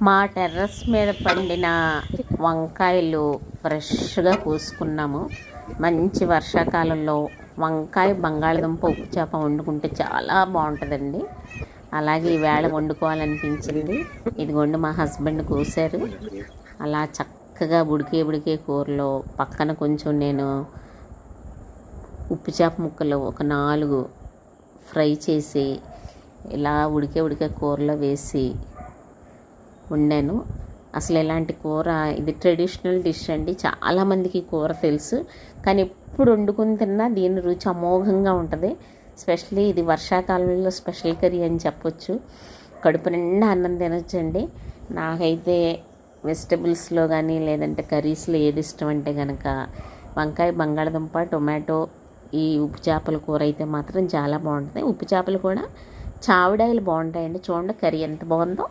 మా టెర్రస్ మీద పండిన వంకాయలు ఫ్రెష్గా కోసుకున్నాము. మంచి వర్షాకాలంలో వంకాయ బంగాళదుంప ఉప్పు చేప వండుకుంటే చాలా బాగుంటుందండి. అలాగే ఈవేళ వండుకోవాలనిపించింది. ఇదిగోండి మా హస్బెండ్ కోసారు. అలా చక్కగా ఉడికే కూరలో పక్కన కొంచెం నేను ఉప్పు చేప ముక్కలు ఒక 4 ఫ్రై చేసి ఇలా ఉడికే కూరలో వేసి వండాను. అసలు ఇలాంటి కూర ఇది ట్రెడిషనల్ డిష్ అండి. చాలామందికి కూర తెలుసు, కానీ ఎప్పుడు వండుకుని తిన్నా దీని రుచి అమోఘంగా ఉంటుంది. స్పెషల్లీ ఇది వర్షాకాలంలో స్పెషల్ కర్రీ అని చెప్పొచ్చు. కడుపు నిండా అన్నం తినొచ్చండి. నాకైతే వెజిటబుల్స్లో కానీ లేదంటే కర్రీస్లో ఏది ఇష్టం అంటే కనుక వంకాయ బంగాళదుంప టొమాటో ఈ ఉప్పు చేపల కూర అయితే మాత్రం చాలా బాగుంటుంది. ఉప్పు చేపలు కూడా చావిడాయలు బాగుంటాయండి. చూడండి కర్రీ ఎంత బాగుందో.